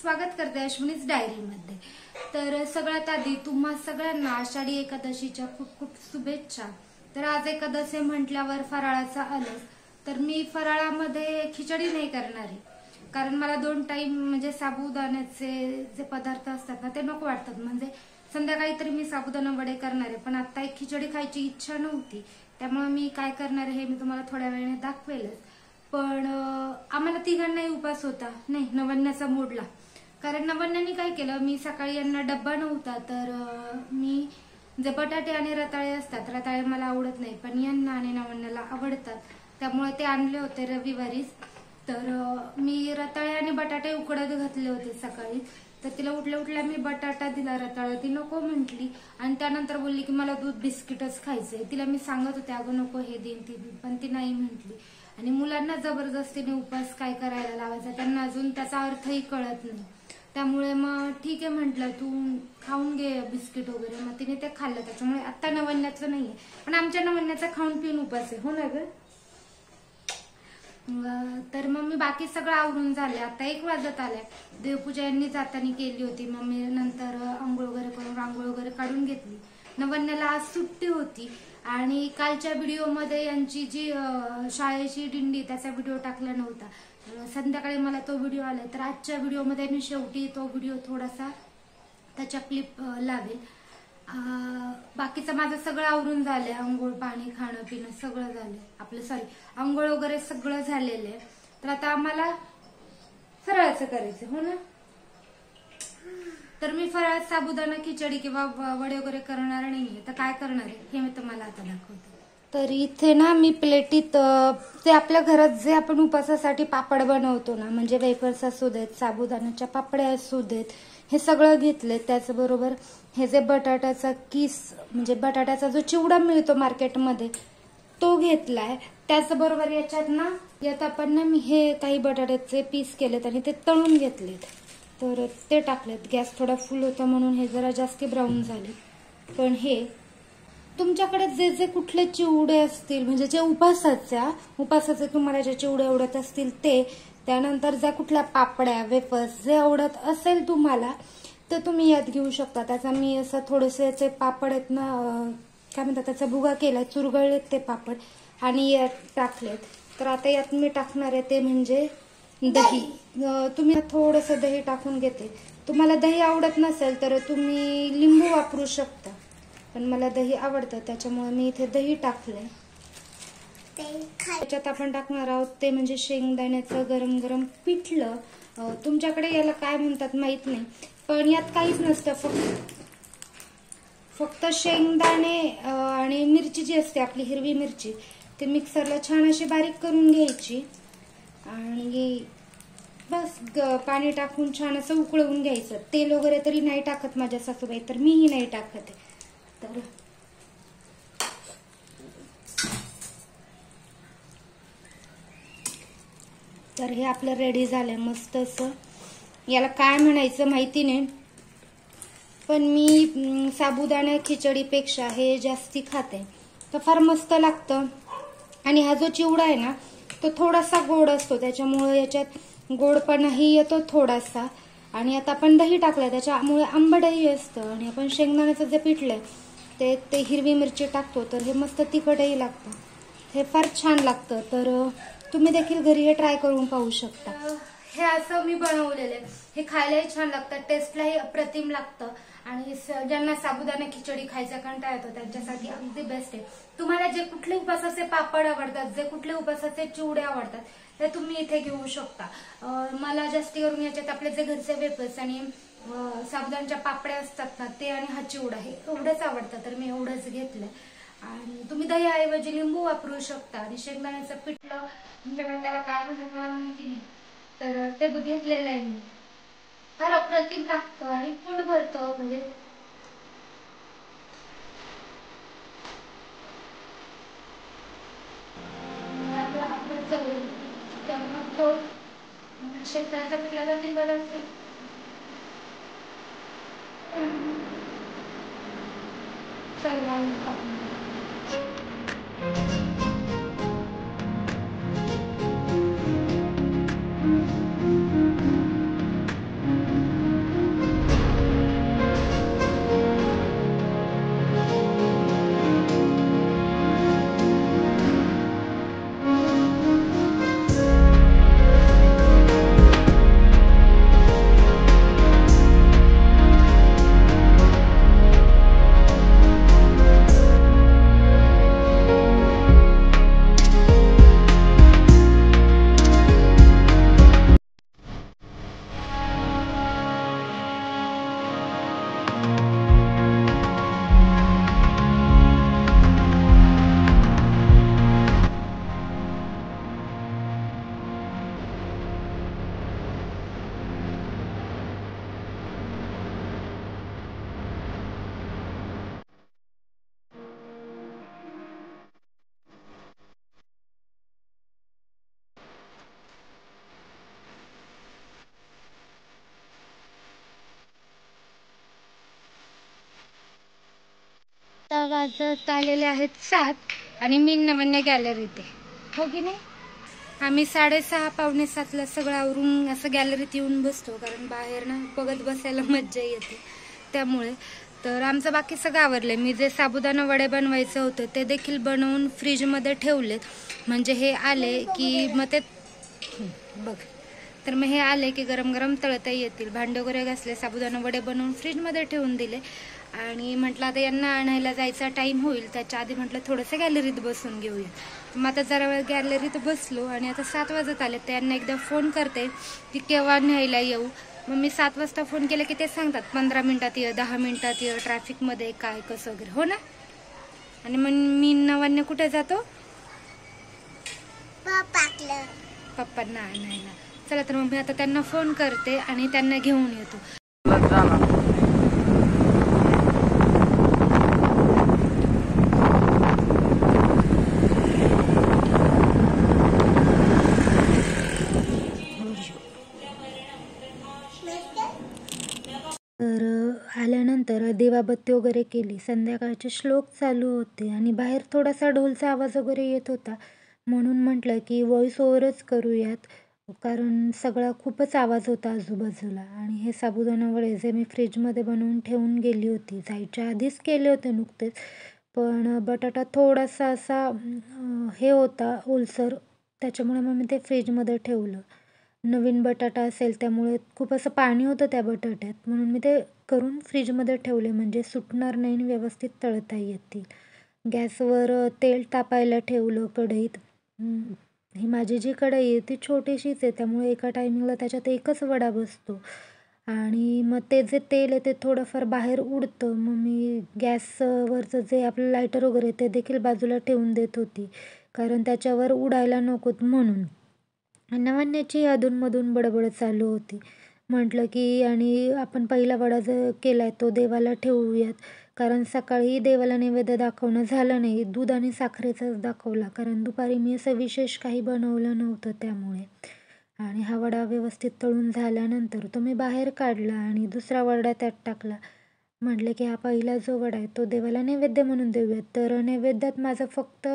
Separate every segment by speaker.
Speaker 1: स्वागत करते अश्विनीच डायरीमध्ये। तर सगळ्यात आधी तुम्हा सगळ्यांना आषाढी एकादशीच्या खूप खूप शुभेच्छा। तर आज एकादशी म्हटल्यावर फराळाचा आलं, तर मी फराळामध्ये खिचडी नाही करणार आहे, कारण मला 2 टाइम म्हणजे साबुदाण्याचे जे पदार्थ असतात ना ते नको वाटतात। म्हणजे संध्याकाळी तरी मी साबुदाणा वडे करणार आहे, पण आता एक खिचडी खायची इच्छा नव्हती, त्यामुळे मी काय करणार हे मी तुम्हाला थोड्या वेळाने दाखवेलच। पण आम्हाला तिघांनाही उपास होता, नाही नवन्याचा मोडला, कारण नवन्याने काय केलं, मी सकाळी यांना डब्बा नव्हता, तर मी जे बटाटे आणि रताळे असतात, रताळे मला आवडत नाही पण यांना आणि नवन्याला आवडतात, त्यामुळे ते आणले होते रविवारीच। तर मी रताळे आणि बटाटे उकडत घातले होते सकाळी, तर तिला उठल्या उठल्या मी बटाटा दिला, रताळा ती नको म्हटली आणि त्यानंतर बोलली की मला दूध बिस्किटच खायचंय। तिला मी सांगत होते अगं नको हे देईन ती, पण ती नाही म्हटली। आणि मुलांना जबरदस्तीने उपास काय करायला लावायचा, त्यांना अजून त्याचा अर्थही कळत नाही, त्यामुळे मग ठीक आहे म्हटलं तू खाऊन घे बिस्किट वगैरे। मग तिने ते खाल्लं, त्याच्यामुळे आता नवन्याचं नाहीये, पण आमच्या नवन्याचा खाऊन पिऊन उपास आहे, हो ना ग। तर मग मी बाकी सगळं आवरून झाले, आता 1 वाजत आलाय। देवपूजा यांनी जाताना केली होती, मग मी नंतर आंघोळ वगैरे करून रांगोळ वगैरे काढून घेतली। नवन्याला आज सुट्टी होती आणि कालच्या व्हिडिओमध्ये यांची जी शाळेची दिंडी त्याचा व्हिडिओ टाकला नव्हता, संध्याकाळी मला तो व्हिडिओ आलाय, तर आजच्या व्हिडिओमध्ये मी शेवटी तो व्हिडिओ थोडासा त्याच्या क्लिप लावेल। बाकीचं माझं सगळं आवरून झालंय, आंघोळ पाणी खाणं पिणं सगळं झालंय आपलं, सॉरी आंघोळ वगैरे सगळं झालेलं आहे। तर आता आम्हाला फराळाचं करायचं, हो ना। तर मी फराळात साबुदाणा खिचडी किंवा वडे वगैरे करणार नाहीये, तर काय करणार आहे हे मी तुम्हाला आता दाखवते। तर इथे ना मी प्लेटीत ते आपल्या घरात जे आपण उपासासाठी पापड बनवतो ना, म्हणजे वेफर्स असू देत, साबुदाण्याच्या पापड्या असू देत, हे सगळं घेतले। त्याचबरोबर हे जे बटाट्याचा किस म्हणजे बटाट्याचा जो चिवडा मिळतो मार्केटमध्ये तो घेतलाय। त्याचबरोबर यात आपण ना मी हे काही बटाट्याचे पीस केलेत आणि ते तळून घेतलेत, तर ते टाकलेत। गॅस थोडा फुल होता म्हणून हे जरा जास्ती ब्राऊन झाले। पण हे तुमच्याकडे जे जे कुठले चिवडे असतील, म्हणजे जे उपासाचे तुम्हाला जे चिवडे आवडत असतील ते, त्यानंतर ज्या कुठल्या पापड्या वेफर्स जे आवडत असेल तुम्हाला, तर तुम्ही यात घेऊ शकता। त्याचा मी असं थोडेसे पापड आहेत ना, काय म्हणतात त्याचा भुगा केलाय, चुरगळलेत ते पापड आणि यात टाकलेत। तर आता यात मी टाकणार आहे ते म्हणजे दही। तुम्ही थोडंसं दही टाकून घेते, तुम्हाला दही आवडत नसेल तर तुम्ही लिंबू वापरू शकता, पण मला दही आवडतं त्याच्यामुळे मी इथे दही टाकलंय। त्याच्यात आपण टाकणार आहोत ते म्हणजे शेंगदाण्याचं गरम गरम पिठलं, तुमच्याकडे याला काय म्हणतात माहित नाही, पण यात काहीच नसतं, फक्त शेंगदाणे आणि मिरची जी असते आपली हिरवी मिरची, ते मिक्सरला छान अशी बारीक करून घ्यायची आणि बस पाणी टाकून छान असं उकळवून घ्यायचं। तेल वगैरे तरी नाही टाकत माझ्या सासूबाई, तर मीही नाही टाकत। तर हे आपलं रेडी झालंय मस्त असं। याला काय म्हणायचं माहिती नाही, पण मी साबुदाणा खिचडीपेक्षा हे जास्ती खाते, तर फार मस्त लागतं। आणि हा जो चिवडा आहे ना तो थोडासा गोड असतो, त्याच्यामुळे याच्यात गोडपणाही येतो थोडासा। आणि आता आपण दही टाकलंय त्याच्यामुळे आंबटही असतं, आणि आपण शेंगदाण्याचं जे पिठलंय ते हिरवी मिरची टाकतो, तर हे मस्त तिखटही लागतं, हे फार छान लागतं। तर तुम्ही देखील घरी हे ट्राय करून पाहू शकता। हे असं मी बनवलेलं आहे, हे खायलाही छान लागतं, टेस्टलाही अप्रतिम लागतं, आणि ज्यांना साबुदाणा खिचडी खायचा कंटाळा येतो त्यांच्यासाठी अगदी बेस्ट आहे। तुम्हाला जे कुठले उपासाचे पापड आवडतात, जे कुठले उपासाचे चिवडे आवडतात, ते तुम्ही इथे घेऊ शकता। मला जास्ती करून याच्यात आपले जे घरचे वेफर्स आणि साबुदाण्याच्या पापड्या असतात ना ते आणि हा चिवडा हे एवढंच आवडतं, तर मी एवढंच घेतलंय। आणि तुम्ही दह्याऐवजी लिंबू वापरू शकता, आणि शेंगदाण्याचं पिठलं तुमच्याकडे त्याला काय म्हणतात मला माहिती नाही, तर ते घेतलेलं आहे मी, फार अप्रतिम लागतं आणि पोट भरतं। म्हणजे शेतकऱ्याचा पिठला जातील बरं असेल। चला, आता वाजत आलेले आहेत 7 आणि मी नवन्या गॅलरीत आहे, हो की नाही. आम्ही 6:30 पावणे 7ला सगळं आवरून असं गॅलरीत येऊन बसतो, कारण बाहेर ना बघत बसायला मज्जा येते त्यामुळे. तर आमचं बाकी सगळं आवरलंय. मी जे साबुदाणा वडे बनवायचं होतं ते देखील बनवून फ्रीजमध्ये ठेवलेत, म्हणजे हे आले की मग ते बघ, तर मग हे आले की गरम गरम तळता येतील. भांडे वगैरे घासले, साबुदाणा वडे बनवून फ्रीजमध्ये ठेवून दिले आणि म्हटलं आता यांना आणायला जायचा टाइम होईल, त्याच्या आधी म्हटलं थोडंसं गॅलरीत बसून घेऊया. मग आता जरा वेळ गॅलरीत बसलो आणि आता 7 वाजत आले. त्यांना एकदा फोन करते की केव्हा न्यायला येऊ. मग मी 7 वाजता फोन केला की ते सांगतात 15 मिनिटात ये, 10 मिनिटात ये, ट्रॅफिकमध्ये काय कसं वगैरे, हो ना. आणि मग मी नवान्य कुठे जातो, पप्पांना आणायला. चला तर मग मी आता त्यांना फोन करते आणि त्यांना घेऊन येतो. तर आल्यानंतर दिवाबत्ती वगैरे केली, संध्याकाळचे श्लोक चालू होते आणि बाहेर थोडासा ढोलचा आवाज वगैरे येत होता, म्हणून म्हटलं की व्हॉइस ओव्हरच करूयात, कारण सगळा खूपच आवाज होता आजूबाजूला. आणि हे साबुदाणा वडे जे मी फ्रीजमध्ये बनवून ठेवून गेली होती, जायच्या आधीच केले होते नुकतेच, पण बटाटा थोडासा असा हे होता ओलसर, त्याच्यामुळे मग मी ते फ्रीजमध्ये ठेवलं. नवीन बटाटा असेल त्यामुळे खूप असं पाणी होतं त्या बटाट्यात, म्हणून मी ते करून फ्रीजमध्ये ठेवले, म्हणजे सुटणार नाही आणि व्यवस्थित तळता येतील. गॅसवर तेल तापायला ठेवलं कढईत. ही माझी जी कढई आहे ती छोटीशीच आहे, त्यामुळे एका टायमिंगला त्याच्यात एकच वडा बसतो. आणि मग ते जे तेल आहे ते थोडंफार बाहेर उडतं, मग मी गॅसवरचं जे आपलं लायटर वगैरे ते देखील बाजूला ठेवून देत होती, कारण त्याच्यावर उडायला नकोत म्हणून. नवन्याची अधूनमधून बडबड चालू होती. म्हटलं की आणि आपण पहिला वडा जो केलाय तो देवाला ठेवूयात, कारण सकाळी देवाला नैवेद्य दाखवणं झालं नाही, दूध आणि साखरेचाच दाखवला, कारण दुपारी मी असं विशेष काही बनवलं नव्हतं त्यामुळे. आणि हा वडा व्यवस्थित तळून झाल्यानंतर तो मी बाहेर काढला आणि दुसरा वडा त्यात टाकला. म्हटलं की हा पहिला जो वडा आहे तो देवाला नैवेद्य म्हणून देऊयात. तर नैवेद्यात माझं फक्त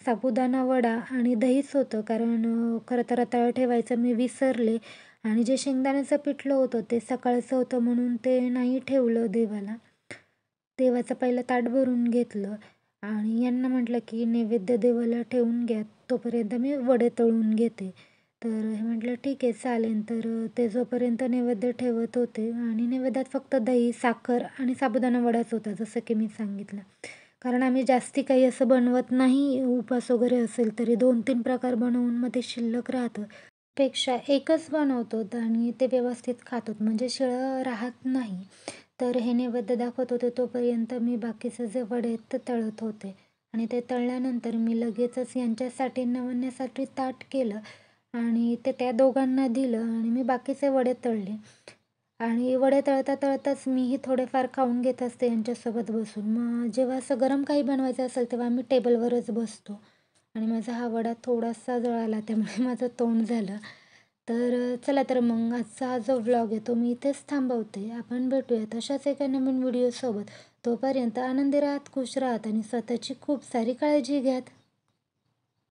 Speaker 1: साबुदाणा वडा आणि दहीच होतं, कारण खरं तर रताळं ठेवायचं मी विसरले आणि जे शेंगदाण्याचं पिठलं होतं ते सकाळचं होतं म्हणून ते नाही ठेवलं देवाला. देवाचं पहिलं ताट भरून घेतलं आणि यांना म्हटलं की नैवेद्य देवाला ठेवून घ्या, तोपर्यंत मी वडे तळून घेते. तर हे म्हटलं ठीक आहे चालेल. तर ते जोपर्यंत नैवेद्य ठेवत होते आणि नैवेद्यात फक्त दही, साखर आणि साबुदाणा वडाच होता, जसं की मी सांगितलं. कारण आम्ही जास्ती काही असं बनवत नाही, उपास वगैरे असेल तरी 2-3 प्रकार बनवून मग ते शिल्लक राहतं, पेक्षा एकच बनवतो आणि ते व्यवस्थित खातो, म्हणजे शिळं राहत नाही. तर हे नैवेद्य दाखवत होते तोपर्यंत मी बाकीचे जे वडे आहेत ते तळत होते. आणि ते तळल्यानंतर मी लगेचच यांच्यासाठी नवन्यासाठी ताट केलं आणि ते त्या दोघांना दिलं आणि मी बाकीचे वडे तळले. आणि वडे तळता तळताच मीही थोडेफार खाऊन घेत असते यांच्यासोबत बसून. मग जेव्हा असं गरम काही बनवायचं असेल तेव्हा आम्ही टेबलवरच बसतो. आणि माझा हा वडा थोडासा जळाला त्यामुळे माझं तोंड झालं. तर चला तर मग आजचा हा जो व्लॉग आहे तो मी इथेच थांबवते. आपण भेटूयात अशाच एका नवीन व्हिडिओसोबत. तोपर्यंत आनंदी राहात, खुश राहात आणि स्वतःची खूप सारी काळजी घ्यात.